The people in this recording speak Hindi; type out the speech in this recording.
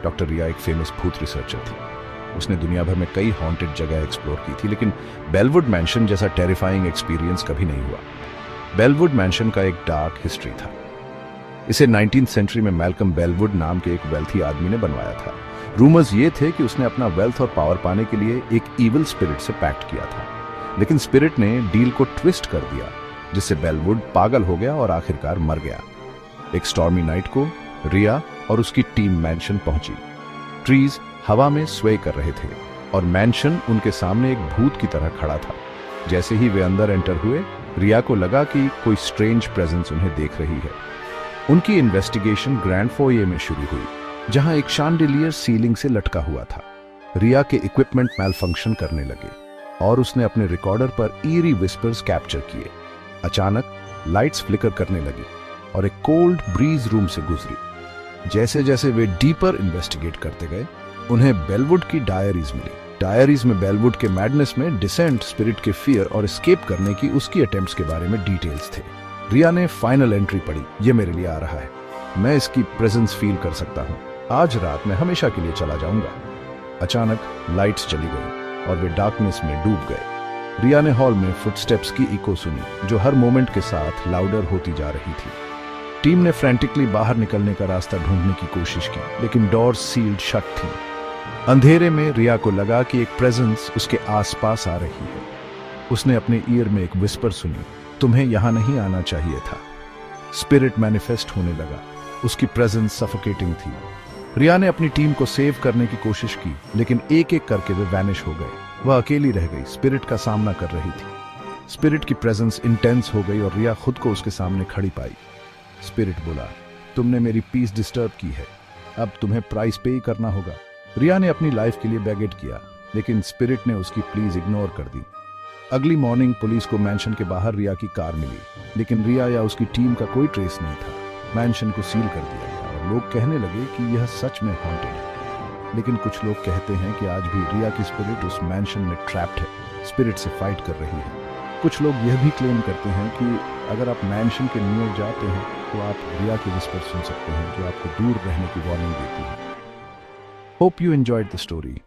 डॉक्टर रिया एक फेमस भूत रिसर्चर थी। उसने दुनिया भर में कई हॉन्टेड जगह एक्सप्लोर की थी, लेकिन बेलवुड मैंशन जैसा टेरिफाइंग एक्सपीरियंस कभी नहीं हुआ। बेलवुड मैंशन का एक डार्क हिस्ट्री था। इसे 19th सेंचुरी में मैल्कम बेलवुड नाम के एक वेल्थी आदमी ने बनवाया था। रूमर्स ये थे कि उसने अपना वेल्थ और पावर पाने के लिए एक इविल स्पिरिट से पैक्ट किया था, लेकिन स्पिरिट ने डील को ट्विस्ट कर दिया, जिससे बेलवुड पागल हो गया और आखिरकार मर गया। एक स्टॉर्मी नाइट को रिया और उसकी टीम मैंशन पहुंची। ट्रीज हवा में स्वे कर रहे थे और मैंशन उनके सामने एक भूत की तरह खड़ा था। जैसे ही वे अंदर एंटर हुए, रिया को लगा कि कोई स्ट्रेंज प्रेजेंस उन्हें देख रही है। उनकी इन्वेस्टिगेशन ग्रैंड फोये में शुरू हुई, जहां एक शांडिलियर सीलिंग से लटका हुआ था। रिया के इक्विपमेंट मैलफंक्शन करने लगे और उसने अपने रिकॉर्डर पर ईरी विस्पर्स कैप्चर किए। अचानक लाइट्स फ्लिकर करने लगी और एक कोल्ड ब्रीज रूम से गुजरी। जैसे जैसे वे डीपर इन्वेस्टिगेट करते गए, उन्हें बेलवुड की डायरीज मिली। डायरीज में बेलवुड के मैडनेस में डिसेंट, स्पिरिट के फियर और एस्केप करने की उसकी अटेम्प्ट्स के बारे में डिटेल्स थे। रिया ने फाइनल एंट्री पढ़ी, ये मेरे लिए आ रहा है, मैं इसकी प्रेजेंस फील कर सकता हूँ, आज रात मैं हमेशा के लिए चला जाऊंगा। अचानक लाइट्स चली गई और वे डार्कनेस में डूब गए। रिया ने हॉल में फुटस्टेप्स की इको सुनी, जो हर मोमेंट के साथ लाउडर होती जा रही थी। टीम ने फ्रैंटिकली बाहर निकलने का रास्ता ढूंढने की कोशिश की, लेकिन डोर्स सील्ड शट थी। अंधेरे में रिया को लगा कि एक प्रेजेंस उसके आसपास आ रही है। उसने अपने ईयर में एक विस्पर सुनी, तुम्हें यहां नहीं आना चाहिए था। स्पिरिट मैनिफेस्ट होने लगा, उसकी प्रेजेंस सफोकेटिंग थी। रिया ने अपनी टीम को सेव करने की कोशिश की, लेकिन एक एक करके वे वैनिश हो गए। वह अकेली रह गई, स्पिरिट का सामना कर रही थी। स्पिरिट की प्रेजेंस इंटेंस हो गई और रिया खुद को उसके सामने खड़ी पाई। स्पिरिट बोला, तुमने मेरी पीस डिस्टर्ब की है, अब तुम्हें प्राइस पे ही करना होगा। रिया ने अपनी लाइफ के लिए बेगेट किया, लेकिन स्पिरिट ने उसकी प्लीज इग्नोर कर दी। अगली मॉर्निंग पुलिस को मैंशन के बाहर रिया की कार मिली, लेकिन रिया या उसकी टीम का कोई ट्रेस नहीं था। मैंशन को सील कर दिया गया और लोग कहने लगे कि यह सच में हॉन्टेड है। लेकिन कुछ लोग कहते हैं कि आज भी रिया की स्पिरिट उस मैंशन में ट्रैप्ड है, स्पिरिट से फाइट कर रही है। कुछ लोग यह भी क्लेम करते हैं कि अगर आप मैंशन के नियर जाते हैं तो आप रिया की विस्पर सुन सकते हैं, जो आपको दूर रहने की वार्निंग देती है। Hope you enjoyed the story.